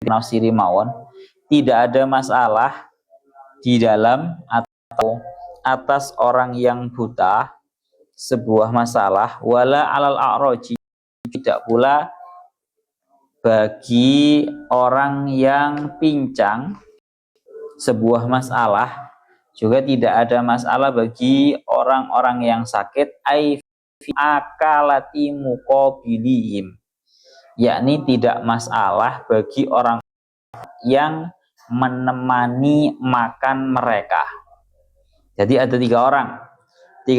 nafsiri mawon, tidak ada masalah di dalam atau atas orang yang buta sebuah masalah, wala alal a'roji, tidak pula bagi orang yang pincang sebuah masalah, juga tidak ada masalah bagi orang-orang yang sakit, ai fi akalati muqabilihim, yakni tidak masalah bagi orang yang menemani makan mereka. Jadi ada tiga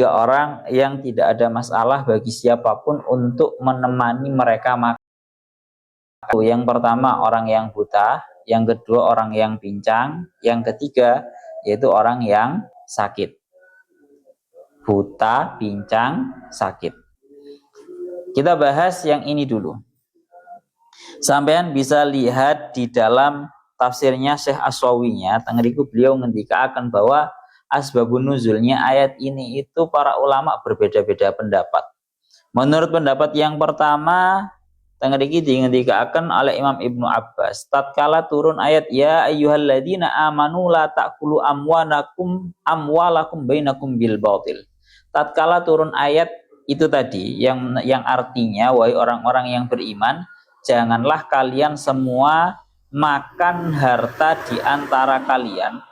orang yang tidak ada masalah bagi siapapun untuk menemani mereka makan. Yang pertama orang yang buta, yang kedua orang yang pincang, yang ketiga yaitu orang yang sakit. Buta, pincang, sakit. Kita bahas yang ini dulu. Sampean bisa lihat di dalam tafsirnya Syekh Aswawinya, tengeriku beliau ngendikakan bahwa asbabun nuzulnya ayat ini itu para ulama berbeda-beda pendapat. Menurut pendapat yang pertama, tenggeriki dingendikakan oleh Imam Ibnu Abbas, tatkala turun ayat ya ayyuhalladzina amanu la ta'kulu amwalakum bainakum bil batil. Tatkala turun ayat itu tadi yang artinya wahai orang-orang yang beriman, janganlah kalian semua makan harta di antara kalian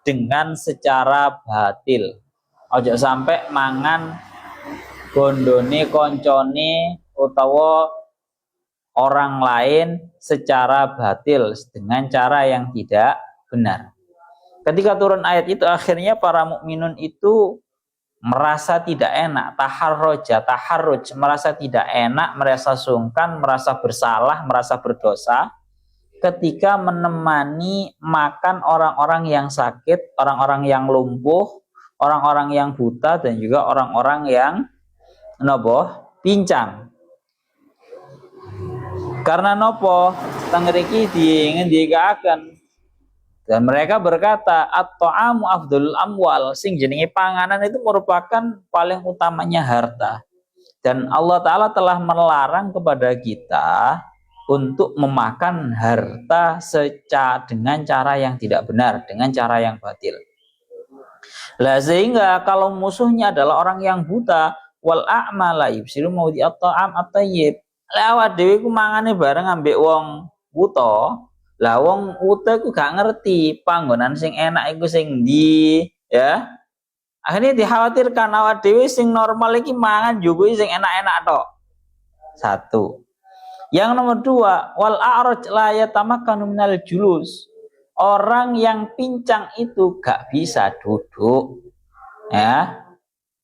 dengan secara batil. Ojo sampai mangan bondone koncone utawa orang lain secara batil dengan cara yang tidak benar. Ketika turun ayat itu akhirnya para mukminun itu merasa tidak enak, taharruj, merasa tidak enak, merasa sungkan, merasa bersalah, merasa berdosa ketika menemani makan orang-orang yang sakit, orang-orang yang lumpuh, orang-orang yang buta, dan juga orang-orang yang pincang. Karena nopo tenggeriki dingendikaken dan mereka berkata at-ta'amu afdalul amwal, sing jenenge panganan itu merupakan paling utamanya harta, dan Allah Ta'ala telah melarang kepada kita untuk memakan harta dengan cara yang tidak benar, dengan cara yang batil. Lah sehingga kalau musuhnya adalah orang yang buta, wal a'ma la yubsiru maudi at-ta'am at-tayyib, lewat dhewe ku mangane bareng ambek wong buta. Lah wong buta ku gak ngerti panggonan sing enak iku sing ndi, ya. Akhirnya dikhawatirkan awak dhewe sing normal iki mangan juga sing enak-enak tok. Satu. Yang nomor dua, wal a'raj la yatamakkanu minal julus. Orang yang pincang itu gak bisa duduk, ya.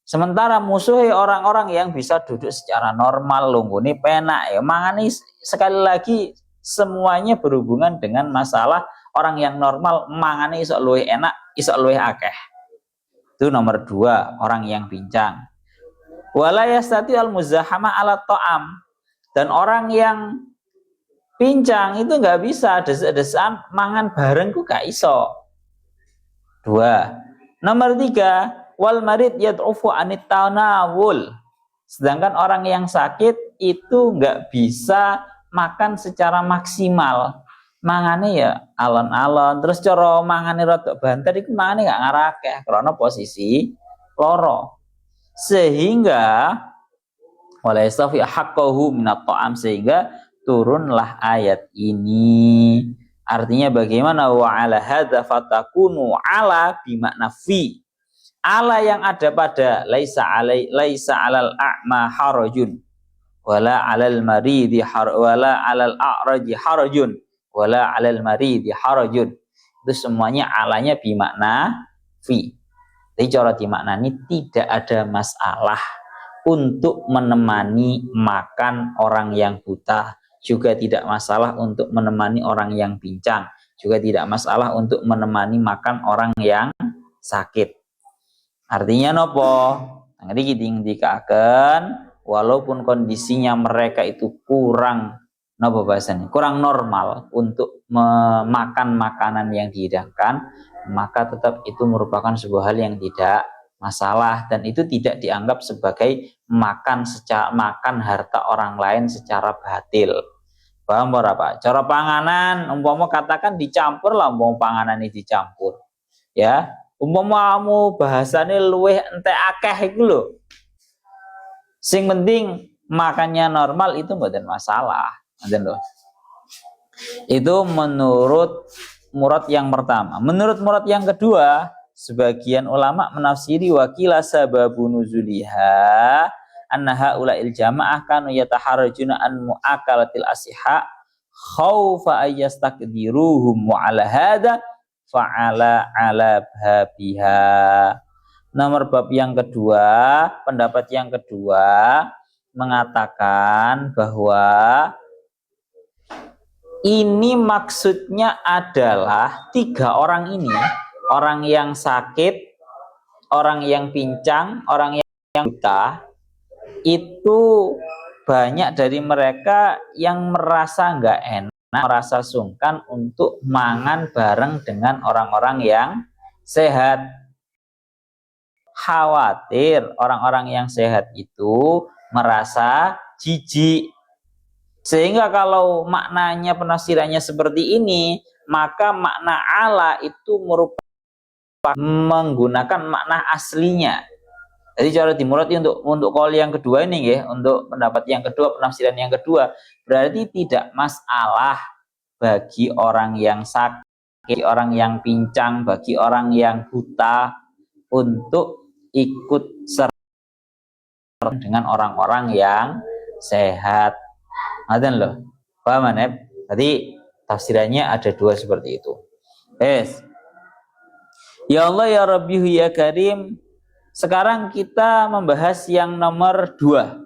Sementara musuhnya orang-orang yang bisa duduk secara normal, lunggune penak, ya mangani. Sekali lagi semuanya berhubungan dengan masalah orang yang normal mangani iso luwih enak, iso luwih akeh. Itu nomor dua, orang yang pincang. Wala yastati al muzahama ala ta'am, dan orang yang pincang itu nggak bisa des-desan mangan bareng ku gak iso. Dua. Nomor tiga, wal marid yad'ufu anit tanawul. Sedangkan orang yang sakit itu nggak bisa makan secara maksimal. Mangane ya alon-alon, terus cara mangane rodok banter iku mangane gak ngarakeh karena posisi loro. Sehingga wala yastafi haqqahu minat ta'am, sehingga turunlah ayat ini. Artinya bagaimana? Wa ala hadza fatakunu ala bimakna fi. Ala yang ada pada laisa alal a'ma harajun wala alal maridi wala alal a'raji harajun wala alal maridi harajun. Itu semuanya alanya bimakna fi. Jadi cara dimaknani tidak ada masalah untuk menemani makan orang yang buta, juga tidak masalah untuk menemani orang yang pincang, juga tidak masalah untuk menemani makan orang yang sakit. Artinya nopo? Nanti kita indikakan walaupun kondisinya mereka itu kurang nopo bahasanya, kurang normal untuk memakan makanan yang dihidangkan, maka tetap itu merupakan sebuah hal yang tidak masalah, dan itu tidak dianggap sebagai makan harta orang lain secara batil. Paham ora Pak? Cara panganan umpama katakan dicampur lah, umpama panganan ini dicampur. Ya, umpama kamu bahasane luweh entek akeh iku lho. Sing penting makannya normal itu mboten masalah. Ngoten lho. Itu menurut murad yang pertama. Menurut murad yang kedua, sebagian ulama menafsiri wakila sababu nuzuliha annaha ula'il jama'ah kanu yataharrajuna an mu'akalatil asiha khaufa ayyastakdiruhum wa ala hadha fa'ala ala babiha. Nomor bab yang kedua, pendapat yang kedua mengatakan bahwa ini maksudnya adalah 3 orang ini, orang yang sakit, orang yang pincang, orang yang buta, itu banyak dari mereka yang merasa nggak enak, merasa sungkan untuk mangan bareng dengan orang-orang yang sehat. Khawatir orang-orang yang sehat itu merasa jijik. Sehingga kalau maknanya penafsirannya seperti ini, maka makna ala itu merupakan menggunakan makna aslinya. Jadi cara dimurati untuk qaul yang kedua ini ya, untuk pendapat yang kedua, penafsiran yang kedua, berarti tidak masalah bagi orang yang sakit, bagi orang yang pincang, bagi orang yang buta untuk ikut serta dengan orang-orang yang sehat. Ngaten loh. Paham ya? Tadi tafsirannya ada 2 seperti itu. Ya Allah ya Rabbi ya Karim. Sekarang kita membahas yang nomor 2.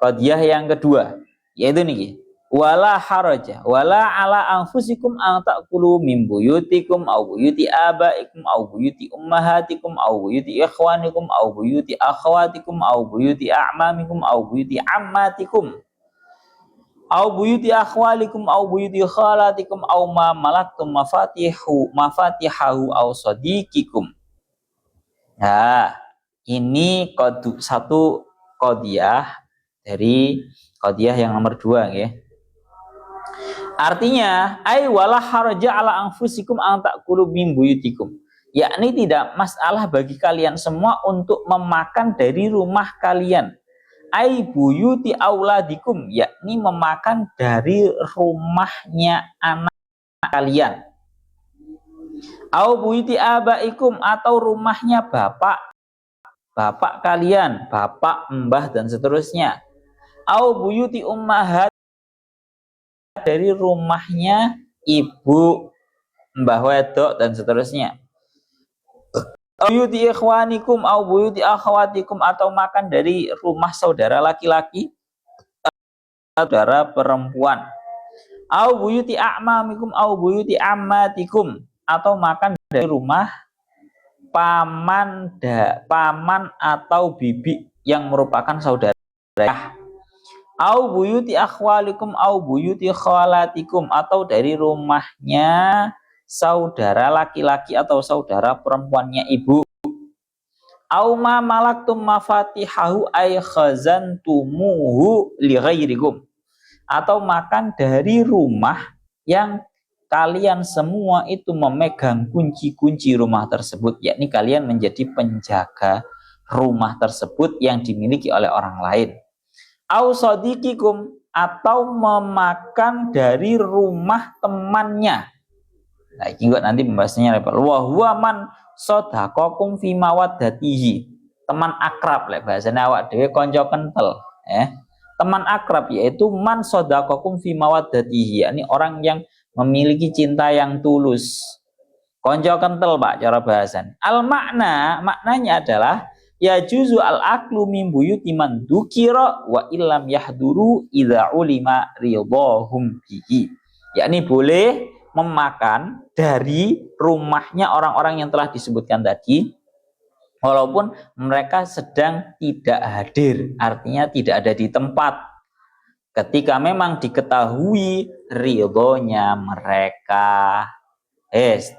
Qadiyah yang kedua, yaitu nih. Wala haraja wala ala anfusikum an ta'kulu min buyutikum aw buyuti abaikum aw buyuti ummahatikum aw buyuti ikhwanikum aw buyuti akhwatikum aw buyuti a'mamikum aw buyuti ammatikum aw buyuti akhwalikum aw buyuti khalatikum aw ma malaktum mafatihahu aw sadiqikum. Nah, ini satu qadiyah dari qadiyah yang nomor 2 ya. Artinya ai wala haraja ala anfusikum an ta'kulu min buyutikum. Yakni tidak masalah bagi kalian semua untuk memakan dari rumah kalian. Ai buyuti auladikum, yakni memakan dari rumahnya anak kalian. Au buyuti abaikum, atau rumahnya bapak kalian, bapak, mbah dan seterusnya. Au buyuti ummahat, dari rumahnya ibu, mbah wedok dan seterusnya. Buyuti ikhwanikum au buyuti akhwatikum, atau makan dari rumah saudara laki-laki, saudara perempuan. Au buyuti a'mamikum au buyuti ammatikum, atau makan dari rumah paman atau bibi yang merupakan saudara. Au buyuti akhwalikum au buyuti khalatikum, atau dari rumahnya saudara laki-laki atau saudara perempuannya ibu. Au ma malaktum mafatihahu ay khazantumuhu li ghairikum, atau makan dari rumah yang kalian semua itu memegang kunci-kunci rumah tersebut, yakni kalian menjadi penjaga rumah tersebut yang dimiliki oleh orang lain. Au sadiqikum, atau memakan dari rumah temannya. Nah, ini nanti pembahasannya repot. Wa huwa man sadaqakum fi mawaddatihi. Teman akrab lek bahasane awak dhewe kanca kentel, Teman akrab yaitu man sadaqakum fi mawaddatihi, yakni orang yang memiliki cinta yang tulus. Kanca kentel, Pak, cara bahasan. Maknanya adalah ya juzu al aklu min buyuti man dzukira wa illam yahduru idza ulima ridhahum bihi. Yakni boleh memakan dari rumahnya orang-orang yang telah disebutkan tadi walaupun mereka sedang tidak hadir, artinya tidak ada di tempat, ketika memang diketahui ridhonya mereka.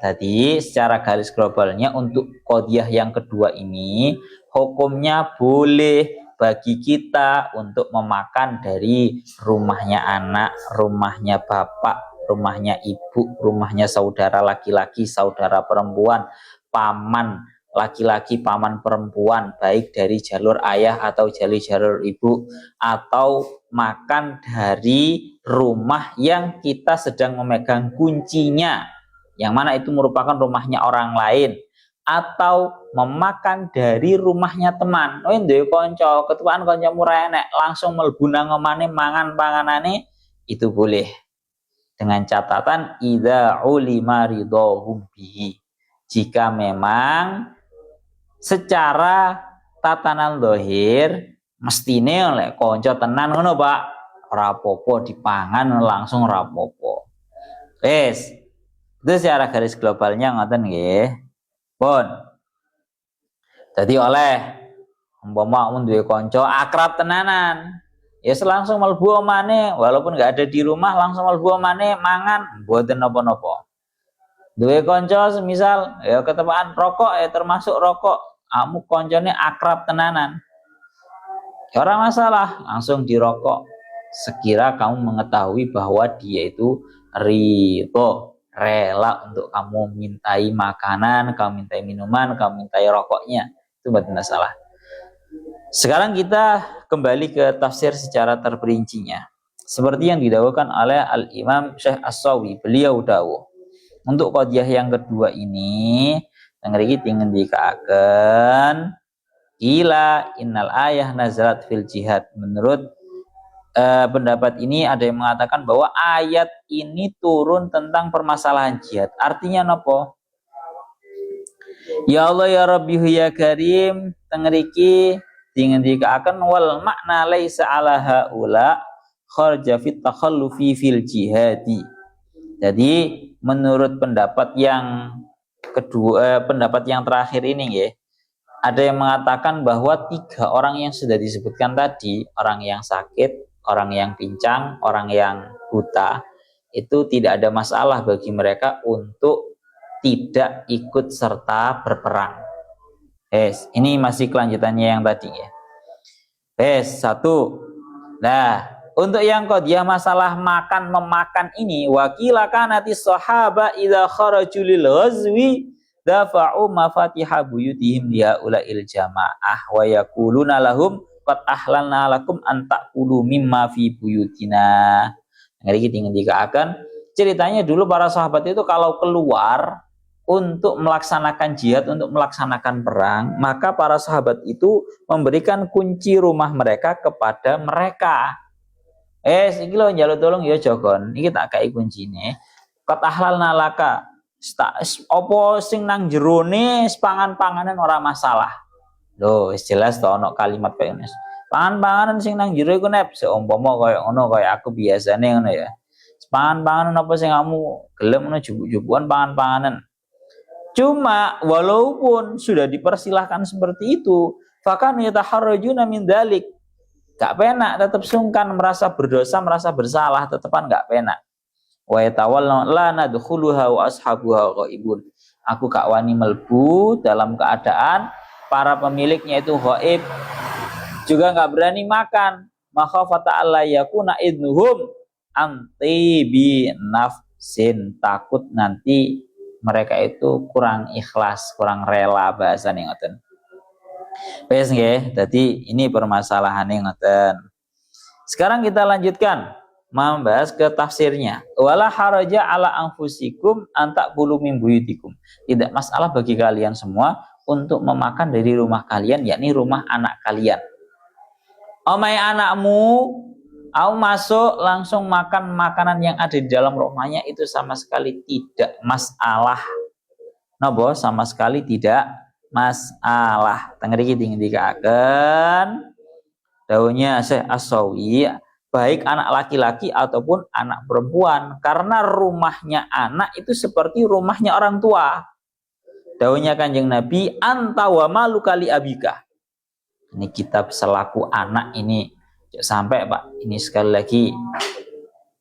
Tadi secara garis globalnya untuk qadiyah yang kedua ini hukumnya boleh bagi kita untuk memakan dari rumahnya anak, rumahnya bapak, rumahnya ibu, rumahnya saudara laki-laki, saudara perempuan, paman laki-laki, paman perempuan, baik dari jalur ayah atau jalur ibu, atau makan dari rumah yang kita sedang memegang kuncinya, yang mana itu merupakan rumahnya orang lain, atau memakan dari rumahnya teman. Oh duwe kanca, ketuaan kancamu ra enek, langsung mlebu nang omane mangan panganane, itu boleh. Dengan catatan idza ulima ridhahum bihi. Jika memang secara tatanan zahir mestine lek kanca tenan ngono, Pak, ora apa-apa dipangan langsung ora apa-apa. Wis. Itu secara garis globalnya ngoten nggih. Pun. Jadi oleh umpama mun duwe kanca akrab tenanan, ya langsung mlebu omane walaupun nggak ada di rumah, langsung mlebu omane mangan mboten napa-napa. Duwe kanca semisal ya ketepaan rokok ya termasuk rokok, kamu koncone akrab tenanan. Ya ora masalah, langsung dirokok. Sekira kamu mengetahui bahwa dia itu ridho, rela untuk kamu mintai makanan, kamu mintai minuman, kamu mintai rokoknya. Itu bukan masalah. Sekarang kita kembali ke tafsir secara terperincinya. Seperti yang didawuhkan oleh Al-Imam Syekh As-Sawi, beliau dawuh. Untuk qadhiyah yang kedua ini, ngriki dingendikaken ila innal ayah nazalat fil jihad. Menurut pendapat ini ada yang mengatakan bahwa ayat ini turun tentang permasalahan jihad. Artinya nopo? Ya Allah ya Rabbi ya Karim, tengriki dingendikaken wal makna laisa ala haula kharja fit takhallufi fil jihadi. Jadi menurut pendapat yang kedua, pendapat yang terakhir ini ya, ada yang mengatakan bahwa 3 orang yang sudah disebutkan tadi, orang yang sakit, orang yang pincang, orang yang buta, itu tidak ada masalah bagi mereka untuk tidak ikut serta berperang. Ini masih kelanjutannya yang tadi ya. 1. Nah, untuk yang qadhiyah masalah makan memakan ini, wakila kanati sahaba idza kharaju lil ghazwi dafa'u mafatiha buyutihim lihaula'il jamaah wa yaquluna lahum qad ahlalna lakum an ta'kulu mimma fi buyutina. Ngeri ngendikaken ceritanya dulu para sahabat itu kalau keluar untuk melaksanakan jihad, untuk melaksanakan perang, maka para sahabat itu memberikan kunci rumah mereka kepada mereka. Iki lho njaluk tolong ya Jogon, iki tak kai kuncine. Qad ahlalna laka. Apa sing nang jerone pangan-panganan ora masalah. Lho, wis jelas to ana kalimat kaya ngene. Pangan-panganan sing nang jero iku nek seumpama kaya ngono kaya aku biasane ngono ya. Pangan-panganan apa sing kamu gelem ngono jubuk-jubukan pangan-panganan. Cuma walaupun sudah dipersilahkan seperti itu, fakan yataharrajuna min dzalik. Gak penak, tetap sungkan, merasa berdosa, merasa bersalah, tetepan gak penak. Wa yatawalla la nadkhuluha wa ashabuha ghaibun. Aku gak wani melbu dalam keadaan para pemiliknya itu ghaib, juga gak berani makan. Makhafata alla yakuna idnuhum anti bi nafsin, takut nanti mereka itu kurang ikhlas, kurang rela, bahasane ngoten. Wes nggih, dadi ini permasalahannya ngoten. Sekarang kita lanjutkan membahas ke tafsirnya. Wala haraja ala anfusikum antak bulu min buyutikum. Tidak masalah bagi kalian semua untuk memakan dari rumah kalian, yakni rumah anak kalian. Omai anakmu, kamu masuk langsung makan makanan yang ada di dalam rumahnya, itu sama sekali tidak masalah. Napa? Sama sekali tidak masalah. Tengriki dingin-dingin daunnya Syekh As-Sawi, baik anak laki-laki ataupun anak perempuan, karena rumahnya anak itu seperti rumahnya orang tua. Daunnya Kanjeng Nabi, anta wa maluka li abika. Ini kitab selaku anak ini sampai Pak, ini sekali lagi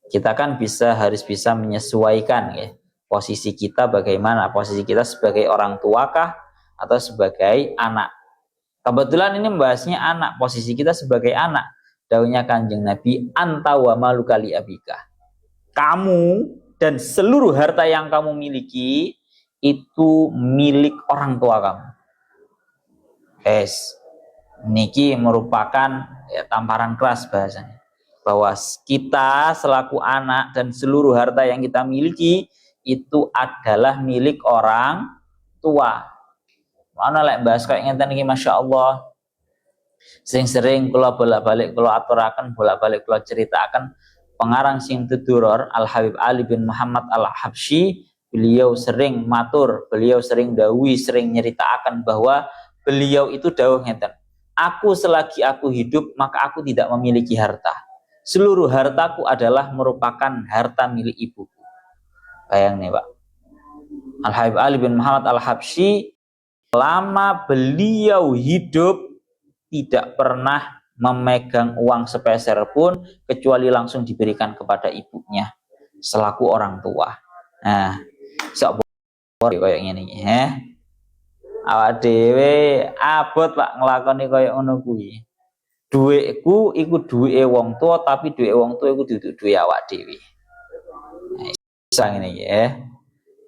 kita kan harus bisa menyesuaikan ya, posisi kita bagaimana, posisi kita sebagai orang tua kah atau sebagai anak. Kebetulan ini membahasnya anak, posisi kita sebagai anak. Dawuhnya Kanjeng Nabi, anta wa maluka li abika. Kamu dan seluruh harta yang kamu miliki itu milik orang tua kamu. Niki merupakan tamparan keras bahasanya. Bahwa kita selaku anak dan seluruh harta yang kita miliki itu adalah milik orang tua. Mana lek bahas kayak ngeten iki masyaallah. Sering kula bolak-balik kula aturaken, bolak-balik kula ceritakan pengarang sing Tuduror Al Habib Ali bin Muhammad Al Habsyi, beliau sering matur, beliau sering dawuhi, sering nyeritakan bahwa beliau itu dawuh ngeten. Aku selagi aku hidup maka aku tidak memiliki harta. Seluruh hartaku adalah merupakan harta milik ibuku. Bayang nih Pak. Al Habib Ali bin Muhammad Al Habsyi selama beliau hidup tidak pernah memegang uang sepeser pun kecuali langsung diberikan kepada ibunya selaku orang tua. Nah, sok koyo ngene iki, awak dhewe abot Pak nglakoni koyo ngono kuwi. Dhuwitku iku duwike wong tua, tapi duwike wong tua iku dudu duwe awak dhewe. Nah, iso ngene iki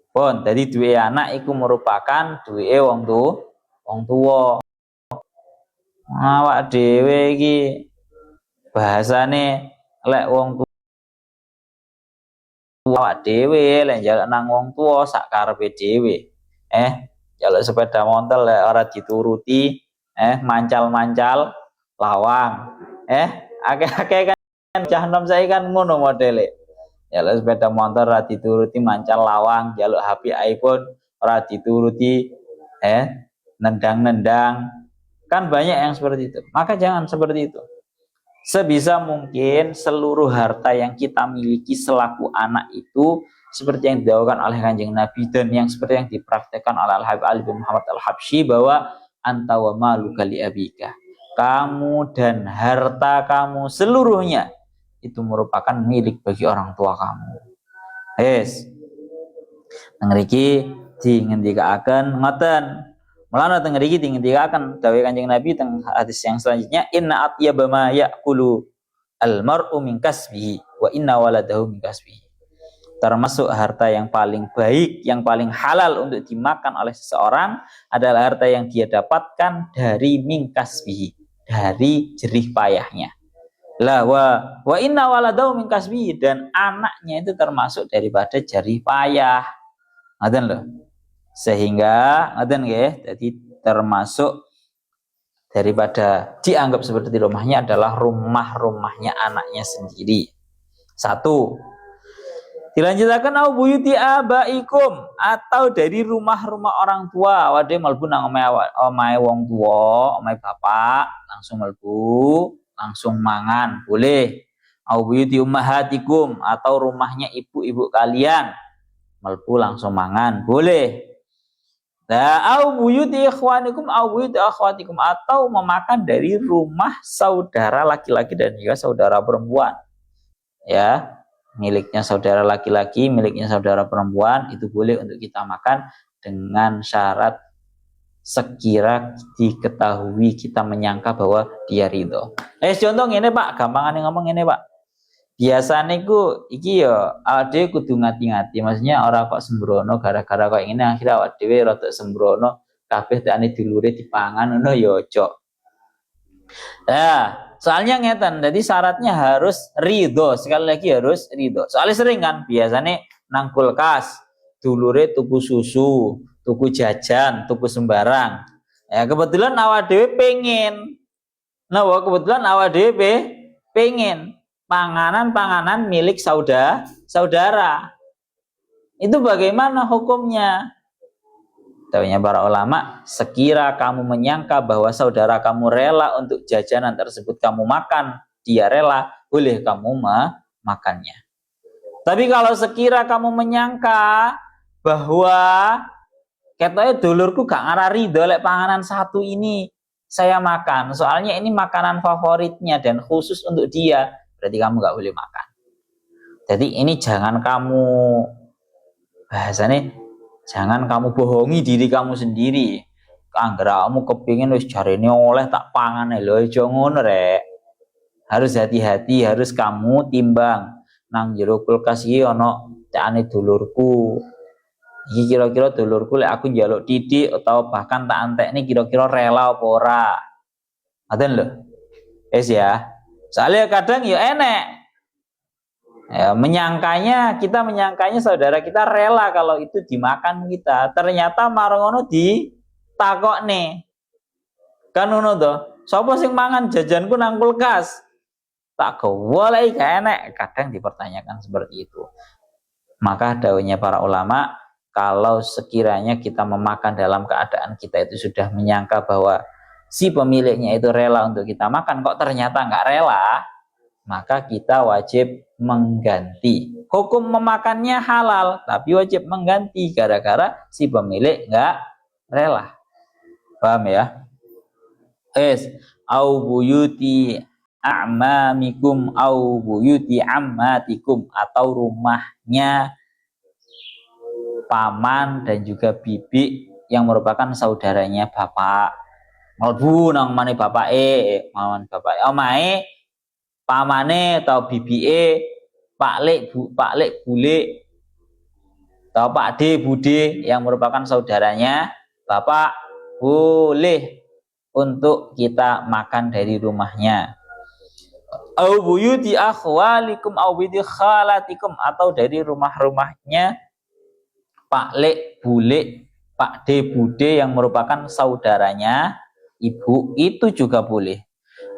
pun jadi duwe anak iku merupakan duwe wong tua. Awak dhewe iki bahasane lek wong tua awak dhewe lek njaluk nang wong tua sak karepe dhewe. Njaluk sepeda motor lek ora dituruti, mancal-mancal lawang. Akeh-akeh kan cah-nom saiki kan ngono modele. Jaluk sepeda motor ora dituruti mancal lawang, jaluk HP iPhone ora dituruti nendang-nendang. Kan banyak yang seperti itu. Maka jangan seperti itu. Sebisa mungkin seluruh harta yang kita miliki selaku anak itu seperti yang didawuhkan oleh Kanjeng Nabi dan yang seperti yang dipraktekkan oleh Al Habib Ali bin Muhammad Al Habsyi bahwa anta wa maluka li abika. Kamu dan harta kamu seluruhnya itu merupakan milik bagi orang tua kamu. Nang mriki dingendikaken ngoten. Mulane teng mriki dingendikaken dawuh Kanjeng Nabi teng hadis yang selanjutnya, inna atyaba ma ya'kulu al-mar'u min kasbihi wa inna waladahu min kasbihi. Termasuk harta yang paling baik, yang paling halal untuk dimakan oleh seseorang adalah harta yang dia dapatkan dari min kasbihi, dari jerih payahnya. Lah wa inna waladahu min kasbihi, dan anaknya itu termasuk daripada jerih payah. Ngoten lho. Sehingga ngoten nggih, jadi termasuk daripada dianggap seperti rumahnya adalah rumahnya anaknya sendiri. Satu. Dilanjutkan au buyuti abaikum, atau dari rumah-rumah orang tua. Wade mlebu nang omahe wong tua, omahe bapak, langsung mlebu, langsung mangan, boleh. Au buyuti ummahatikum, atau rumahnya ibu-ibu kalian, mlebu langsung mangan, boleh. Au buyuti ikhwanikum au buyuti akhwatikum, atau memakan dari rumah saudara laki-laki dan juga saudara perempuan. Ya, miliknya saudara laki-laki, miliknya saudara perempuan itu boleh untuk kita makan dengan syarat sekira diketahui kita menyangka bahwa dia ridho. Contoh ini Pak, gampangan ngomong ini Pak. Biasanya iki ya awak dhewe kudu ngati-ngati, maksudnya orang kok sembrono gara-gara kok ngene akhirnya awak dhewe rada sembrono kabeh tekane dulure dipangan ngono ya ojo. Nah, soalnya ngeten, jadi syaratnya harus ridho, sekali lagi harus ridho. Soalnya sering kan biasanya nang kulkas dulure tuku susu, tuku jajan, tuku sembarang. Ya kebetulan awak dhewe pengen. Nah, kebetulan awak dhewe pengen panganan milik saudara. Itu bagaimana hukumnya? Dawuhnya para ulama, sekira kamu menyangka bahwa saudara kamu rela untuk jajanan tersebut kamu makan, dia rela, boleh kamu makannya. Tapi kalau sekira kamu menyangka bahwa katanya dulurku gak ngarah ridho lek panganan satu ini saya makan, soalnya ini makanan favoritnya dan khusus untuk dia, berarti kamu gak boleh makan. Jadi ini jangan kamu bahasanya jangan kamu bohongi diri kamu sendiri. Anggeramu kepingin wis jarene oleh tak pangan lho, aja ngono rek. Harus hati-hati, harus kamu timbang. Nang jero kulkas iki ana cakane dulurku. Iki kira-kira dulurku lek aku njaluk titik atau bahkan tak antekne kira-kira rela apa ora. Ngoten lho. Wis ya. Soalnya kadang ya enek. Ya, kita menyangkanya saudara kita rela kalau itu dimakan kita. Ternyata marongono ditakokne. Kan ngono to. Sapa sing mangan jajanku nang kulkas? Tak golek gak enek. Kadang dipertanyakan seperti itu. Maka dawuhnya para ulama, kalau sekiranya kita memakan dalam keadaan kita itu sudah menyangka bahwa si pemiliknya itu rela untuk kita makan, kok ternyata nggak rela, maka kita wajib mengganti. Hukum memakannya halal, tapi wajib mengganti gara-gara si pemilik nggak rela. Paham ya? Au buyuti a'mamikum au buyuti ammatikum, atau rumahnya paman dan juga bibi yang merupakan saudaranya bapak. Mlebu nang mane bapake, mawan bapake omahe pamane atau bibike, pak lek bule atau pak de bude yang merupakan saudaranya bapak, boleh untuk kita makan dari rumahnya. Au buyuti akhwalikum au bidi khalatikum, atau dari rumah-rumahnya pak lek bule, pak de bude yang merupakan saudaranya ibu, itu juga boleh.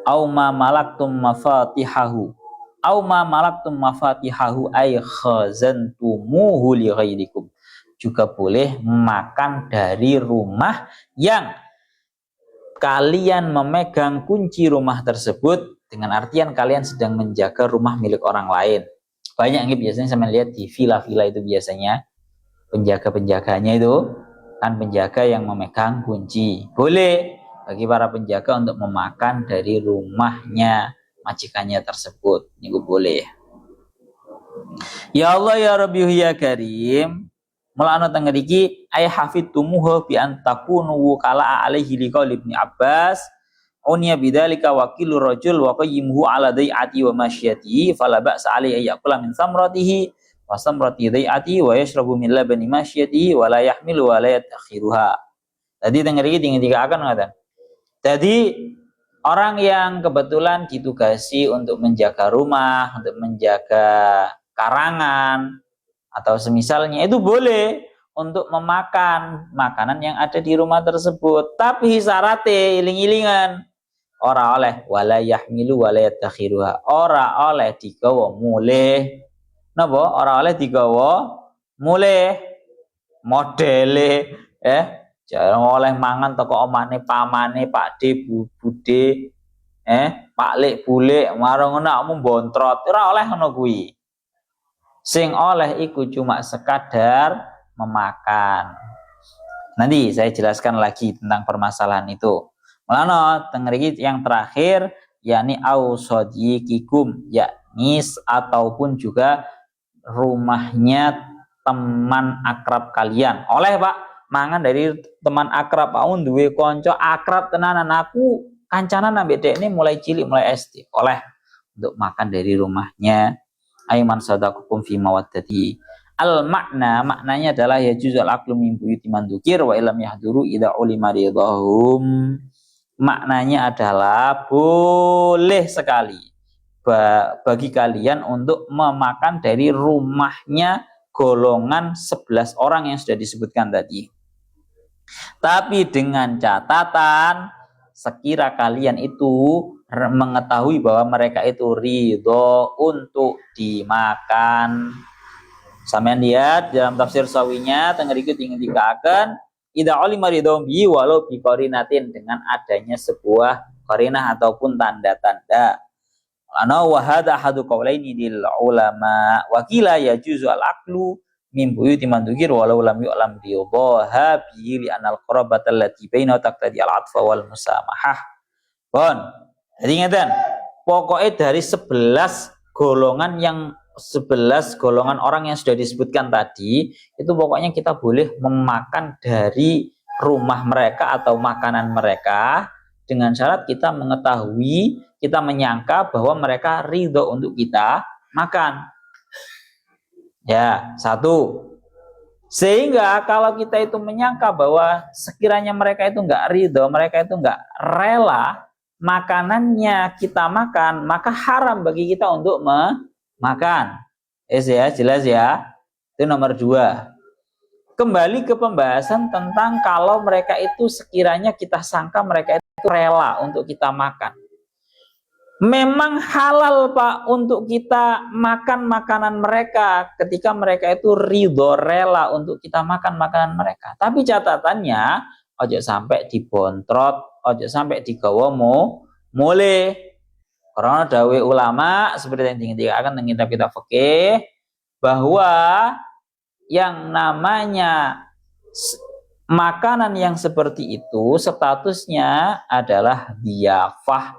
Au ma malaktum mafatihahu, au ma malaktum mafatihahu ay khazantumuhu li ghairikum, juga boleh makan dari rumah yang kalian memegang kunci rumah tersebut, dengan artian kalian sedang menjaga rumah milik orang lain. Banyak nih biasanya saya lihat di villa-villa itu, biasanya penjaga-penjaganya itu kan penjaga yang memegang kunci. Boleh bagi para penjaga untuk memakan dari rumahnya majikannya tersebut. Ini boleh. Ya Allah ya Rabbi ya Karim, mulana teng ngriki ay hafidtumuhu bi an takunu wukala alaihi liqaul Ibnu Abbas unya bidzalika wakilur rajul wa qayyimuhu ala dai'ati wa masyiyatihi fala ba'sa alaihi ayakula min samratihi wa samrati dai'ati wa yashrabu min labani masyiyatihi wa la yahmilu wa la yatakhiruha. Tadi teng ngriki dikatakan ngoten. Jadi orang yang kebetulan ditugasi untuk menjaga rumah, untuk menjaga karangan atau semisalnya, itu boleh untuk memakan makanan yang ada di rumah tersebut, tapi syaratnya iling-ilingan ora oleh wala yahmilu wala yatakhiruha, ora oleh digawa mulih. Napa ora oleh digawa mulih? Modele jangan oleh mangan toko omane pamane Pak De bude Pak Lek bule marang ngono mbontrot, ora oleh ngono kuwi. Sing oleh iku cuma sekadar memakan. Nanti saya jelaskan lagi tentang permasalahan itu. Mulane teng mriki yang terakhir yakni ausodikikum, yakni ataupun juga rumahnya teman akrab kalian. Oleh Pak mangan dari teman akrab, aku duwe kanca akrab tenanan, aku kancanan ambek dekne mulai cilik, mulai SD. Oleh untuk makan dari rumahnya. Aiman sadaqukum fi mawaddati. Al maknanya adalah ya juzul aqlu min buyuti man dzukir wa illam yahduru idza ulima ridahum. Maknanya adalah boleh sekali bagi kalian untuk memakan dari rumahnya golongan 11 orang yang sudah disebutkan tadi. Tapi dengan catatan sekira kalian itu mengetahui bahwa mereka itu ridho untuk dimakan. Sampeyan lihat dalam tafsir Sawinya tengah ikut ingin dikatakan idza ulima ridhum bi walau bi qarinatin, dengan adanya sebuah qarinah ataupun tanda-tanda. Ana wa hadza hadu qaulaini lil ulama wa qila yajuzu al aqlu min buyuti man dzukir walau lam yu'lam ridha bi li anal qarabata allati baina taqtadi al atfa wal musamahah. Bon. Jadi ngeten, pokoknya dari 11 golongan orang yang sudah disebutkan tadi, itu pokoknya kita boleh memakan dari rumah mereka atau makanan mereka dengan syarat kita mengetahui, kita menyangka bahwa mereka ridho untuk kita makan. Ya, satu. Sehingga kalau kita itu menyangka bahwa sekiranya mereka itu nggak ridho, mereka itu nggak rela makanannya kita makan, maka haram bagi kita untuk makan. Ya, jelas ya. Itu nomor 2. Kembali ke pembahasan tentang kalau mereka itu sekiranya kita sangka mereka itu rela untuk kita makan. Memang halal Pak untuk kita makan makanan mereka ketika mereka itu ridho rela untuk kita makan makanan mereka. Tapi catatannya ojo sampai dibontrot, ojo sampai digawa mulai. Karena dawe ulama seperti yang dikatakan dengan kitab fikih bahwa yang namanya makanan yang seperti itu statusnya adalah diyafah.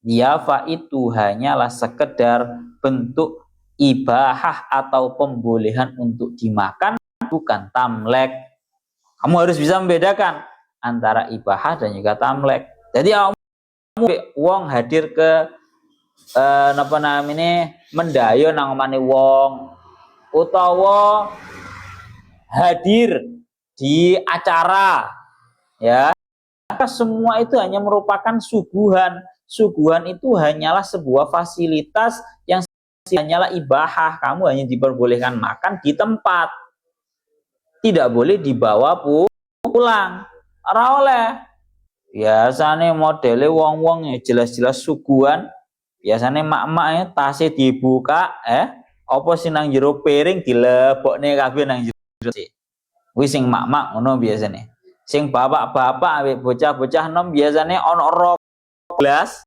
Diyafah itu hanyalah sekedar bentuk ibahah atau pembolehan untuk dimakan, bukan tamlek. Kamu harus bisa membedakan antara ibahah dan juga tamlek. Jadi kamu wong hadir ke napa namanya mendayo nang omane wong utawa hadir di acara ya, maka semua itu hanya merupakan suguhan. Suguhan itu hanyalah sebuah fasilitas yang hanyalah ibahah. Kamu hanya diperbolehkan makan di tempat, tidak boleh dibawa pulang. Ora oleh. Biasanya modelnya wong-wong jelas-jelas suguhan. Biasanya mak-mak tasnya dibuka, apa sih nang jero piring dilebokne kabeh nang jero. Kuwi sing mak-mak ngono biasane. Sing bapak-bapak ambek bocah-bocah nom biasane ana gelas,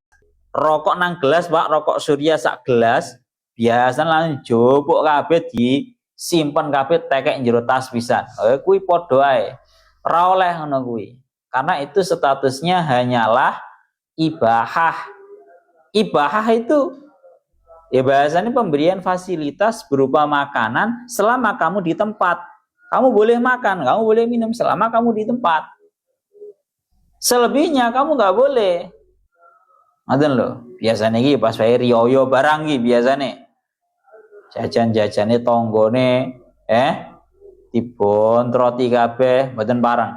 rokok nang gelas Pak, rokok surya sak gelas, biasanya langsung jopok kabeh disimpen kabeh tekek jero tas pisan. Kuwi padha ae. Ora oleh ngono kuwi. Karena itu statusnya hanyalah ibahah. Ibahah itu ya bahasanya pemberian fasilitas berupa makanan selama kamu di tempat. Kamu boleh makan, kamu boleh minum selama kamu di tempat. Selebihnya kamu nggak boleh. Ngoten lho, biasane iki pas wae riyo barang iki biasane. Jajan-jajane tanggane dibontroti kabeh mboten pareng.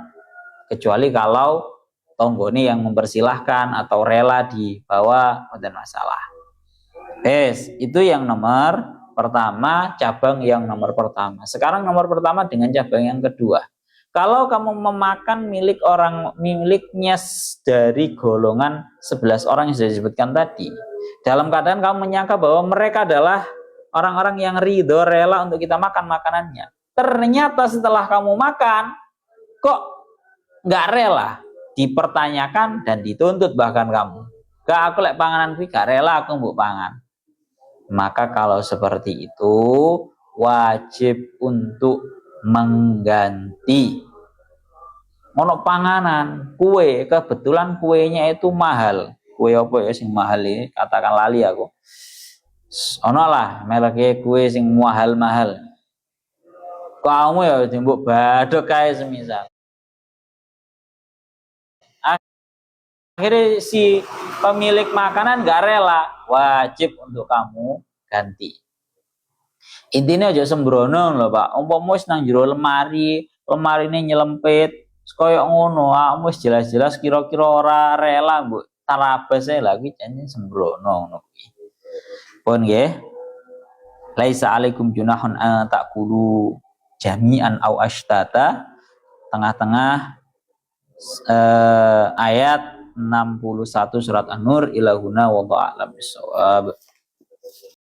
Kecuali kalau tanggane yang mempersilahkan atau rela dibawa mboten masalah. Itu yang nomor pertama, cabang yang nomor pertama. Sekarang nomor pertama dengan cabang yang kedua. Kalau kamu memakan miliknya dari golongan 11 orang yang sudah disebutkan tadi, dalam keadaan kamu menyangka bahwa mereka adalah orang-orang yang ridho rela untuk kita makan makanannya. Ternyata setelah kamu makan, kok nggak rela, dipertanyakan dan dituntut bahkan kamu. Gak aku lek panganan kuwi gak rela aku mbok pangan. Maka kalau seperti itu wajib untuk mengganti. Ono panganan, kue, kebetulan kuenya itu mahal. Kue apa ya sing mahal ini? Katakan lali aku. Ono lah merek kue sing mahal-mahal. Kamu ya dimbuk badok kae semisal. Akhirnya si pemilik makanan gak rela, wajib untuk kamu ganti. Intinya aja sembrono loh Pak. Umpama wis nang jero lemari ini nyelempit, koyo ngono, wis jelas-jelas kira-kira ora rela mbok tarabas ae lagi janji sembrono ngono kuwi. Pun nggih. Laisa alaikum junahun an taqulu jami'an au ashtata. Tengah-tengah ayat 61 surat An-Nur ilahuna wallahu a'lam bissawab.